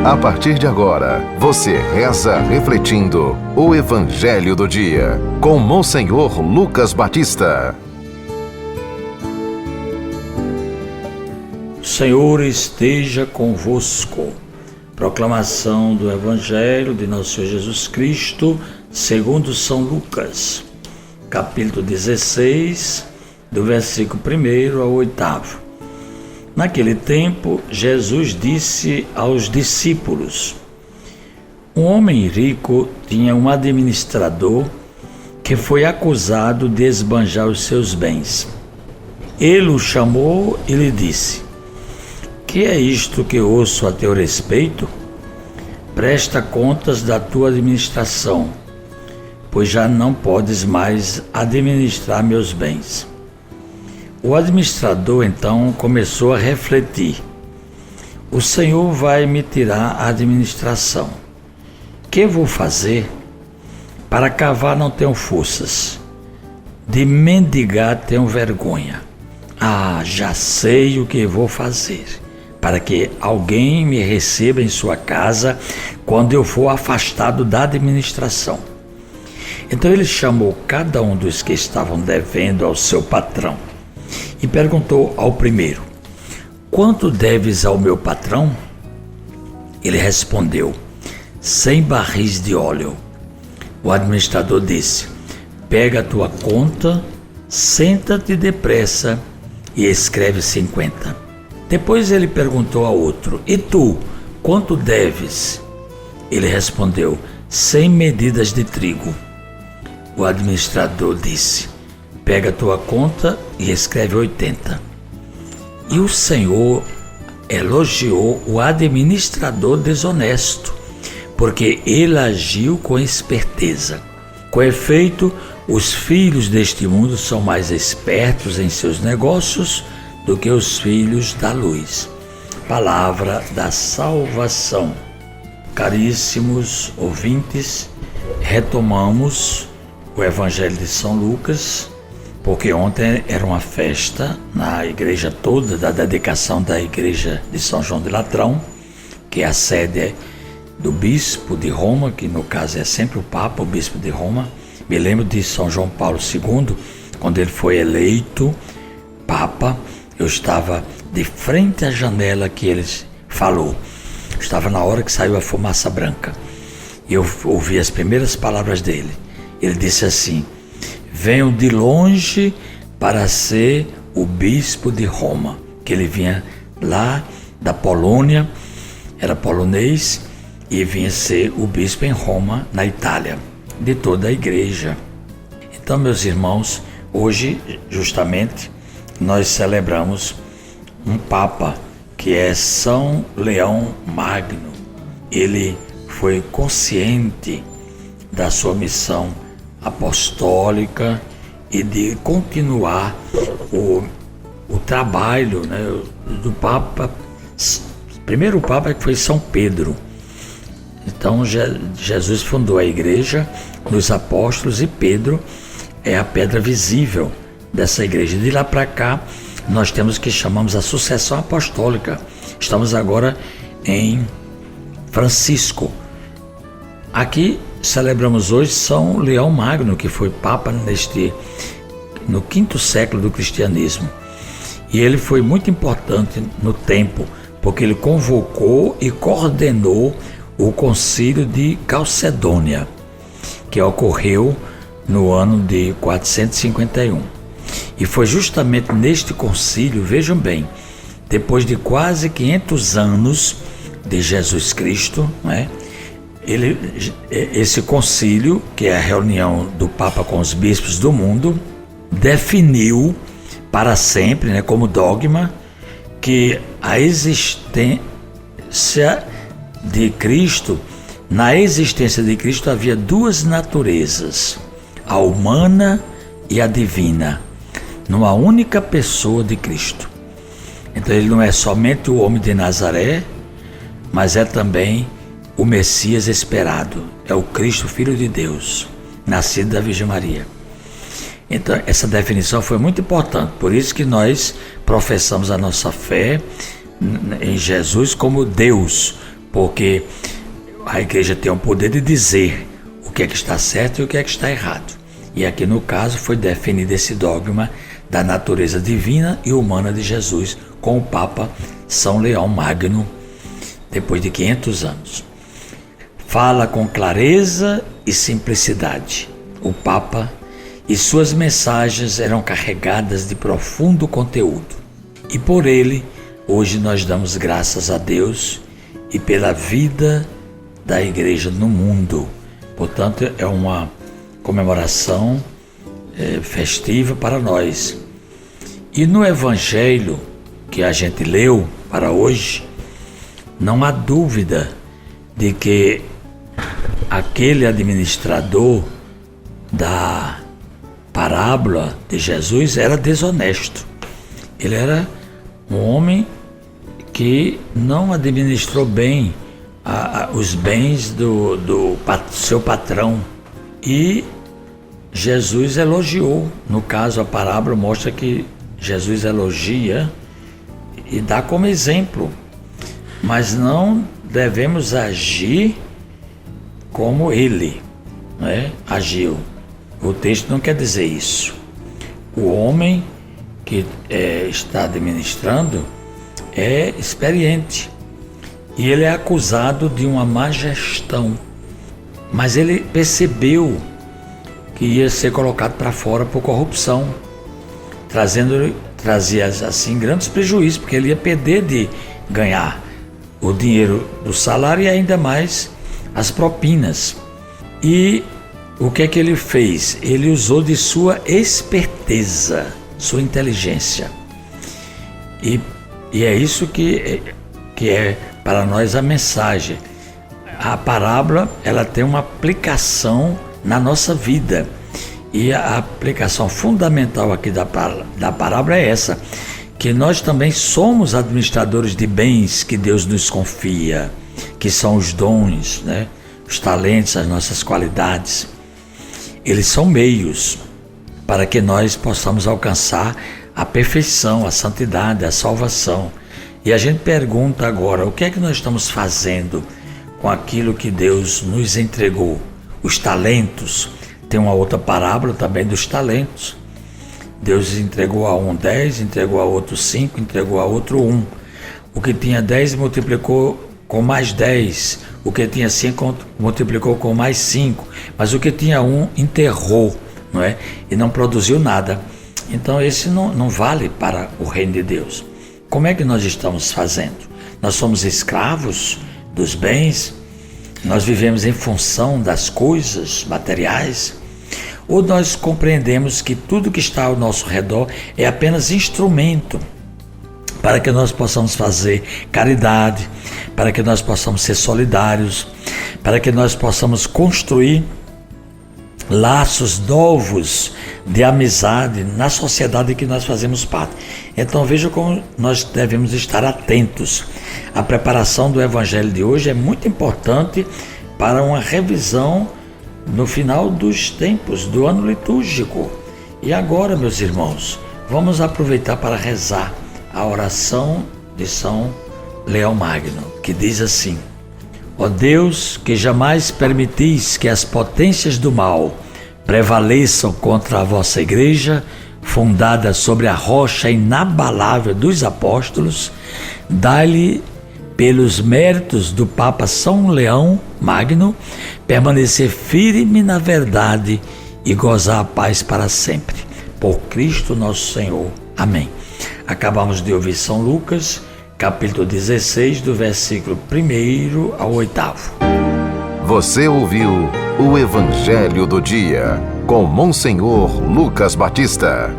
A partir de agora, você reza refletindo o Evangelho do Dia, com Monsenhor Lucas Batista. O Senhor esteja convosco. Proclamação do Evangelho de Nosso Senhor Jesus Cristo, segundo São Lucas, capítulo 16, do versículo 1 ao 8. Naquele tempo, Jesus disse aos discípulos: um homem rico tinha um administrador que foi acusado de esbanjar os seus bens. Ele o chamou e lhe disse: que é isto que ouço a teu respeito? Presta contas da tua administração, pois já não podes mais administrar meus bens. O administrador então começou a refletir: o Senhor vai me tirar a administração. Que vou fazer? Para cavar não tenho forças, de mendigar tenho vergonha. Já sei o que vou fazer, para que alguém me receba em sua casa quando eu for afastado da administração. Então ele chamou cada um dos que estavam devendo ao seu patrão e perguntou ao primeiro: quanto deves ao meu patrão? Ele respondeu: 100 barris de óleo. O administrador disse: pega a tua conta, senta-te depressa e escreve 50. Depois ele perguntou ao outro: e tu, quanto deves? Ele respondeu: 100 medidas de trigo. O administrador disse: pega a tua conta e escreve 80. E o Senhor elogiou o administrador desonesto, porque ele agiu com esperteza. Com efeito, os filhos deste mundo são mais espertos em seus negócios do que os filhos da luz. Palavra da salvação. Caríssimos ouvintes, retomamos o Evangelho de São Lucas, porque ontem era uma festa na igreja toda da dedicação da igreja de São João de Latrão, que é a sede do bispo de Roma, que no caso é sempre o Papa, o bispo de Roma. Me lembro de São João Paulo II, quando ele foi eleito Papa. Eu estava de frente à janela que ele falou. Estava na hora que saiu a fumaça branca. E eu ouvi as primeiras palavras dele. Ele disse assim: venho de longe para ser o bispo de Roma. Que ele vinha lá da Polônia, era polonês, e vinha ser o bispo em Roma, na Itália, de toda a igreja. Então, meus irmãos, hoje, justamente, nós celebramos um Papa que é São Leão Magno. Ele foi consciente da sua missão apostólica e de continuar o trabalho, né, do Papa. Primeiro Papa que foi São Pedro. Então Jesus fundou a igreja nos apóstolos e Pedro é a pedra visível dessa igreja. De lá para cá nós temos o que chamamos a sucessão apostólica. Estamos agora em Francisco. Aqui celebramos hoje São Leão Magno, que foi Papa no 5º século do cristianismo. E ele foi muito importante no tempo, porque ele convocou e coordenou o concílio de Calcedônia, que ocorreu no ano de 451. E foi justamente neste concílio, vejam bem, depois de quase 500 anos de Jesus Cristo, né, esse concílio, que é a reunião do Papa com os bispos do mundo, definiu para sempre, né, como dogma, que a existência de Cristo, na existência de Cristo havia duas naturezas, a humana e a divina, numa única pessoa de Cristo. Então ele não é somente o homem de Nazaré, mas é também o Messias esperado, é o Cristo, Filho de Deus, nascido da Virgem Maria. Então essa definição foi muito importante, por isso que nós professamos a nossa fé em Jesus como Deus, porque a igreja tem o poder de dizer o que é que está certo e o que é que está errado. E aqui no caso foi definido esse dogma da natureza divina e humana de Jesus com o Papa São Leão Magno, depois de 500 anos. Fala com clareza e simplicidade. O Papa e suas mensagens eram carregadas de profundo conteúdo. E por ele, hoje nós damos graças a Deus e pela vida da igreja no mundo. Portanto, é uma comemoração festiva para nós. E no Evangelho que a gente leu para hoje, não há dúvida de que aquele administrador da parábola de Jesus era desonesto. Ele era um homem que não administrou bem os bens do seu patrão. E Jesus elogiou. No caso, a parábola mostra que Jesus elogia e dá como exemplo. Mas não devemos agir como ele, né, agiu. O texto não quer dizer isso. O homem que está administrando é experiente e ele é acusado de uma má gestão, mas ele percebeu que ia ser colocado para fora por corrupção, trazia assim grandes prejuízos, porque ele ia perder de ganhar o dinheiro do salário e ainda mais as propinas. E o que é que ele fez? Ele usou de sua esperteza, sua inteligência. E é isso que é para nós a mensagem. A parábola, ela tem uma aplicação na nossa vida. E a aplicação fundamental aqui da parábola é essa, que nós também somos administradores de bens que Deus nos confia, que são os dons, né? Os talentos, as nossas qualidades. Eles são meios para que nós possamos alcançar a perfeição, a santidade, a salvação. E a gente pergunta agora, o que é que nós estamos fazendo com aquilo que Deus nos entregou? Os talentos. Tem uma outra parábola também dos talentos. Deus entregou a um 10, entregou a outro 5, entregou a outro 1. O que tinha 10 multiplicou com mais 10. O que tinha 5 multiplicou com mais 5. Mas o que tinha 1 enterrou, não é? E não produziu nada. Então esse não vale para o reino de Deus. Como é que nós estamos fazendo? Nós somos escravos dos bens? Nós vivemos em função das coisas materiais? Ou nós compreendemos que tudo que está ao nosso redor é apenas instrumento para que nós possamos fazer caridade, para que nós possamos ser solidários, para que nós possamos construir laços novos de amizade na sociedade que nós fazemos parte. Então veja como nós devemos estar atentos. A preparação do Evangelho de hoje é muito importante para uma revisão no final dos tempos, do ano litúrgico. E agora, meus irmãos, vamos aproveitar para rezar a oração de São Leão Magno, que diz assim: ó Deus, que jamais permitis que as potências do mal prevaleçam contra a vossa igreja, fundada sobre a rocha inabalável dos apóstolos, dai-lhe, pelos méritos do Papa São Leão Magno, permanecer firme na verdade e gozar a paz para sempre. Por Cristo nosso Senhor. Amém. Acabamos de ouvir São Lucas, capítulo 16, do versículo 1 ao 8º. Você ouviu o Evangelho do Dia, com Monsenhor Lucas Batista.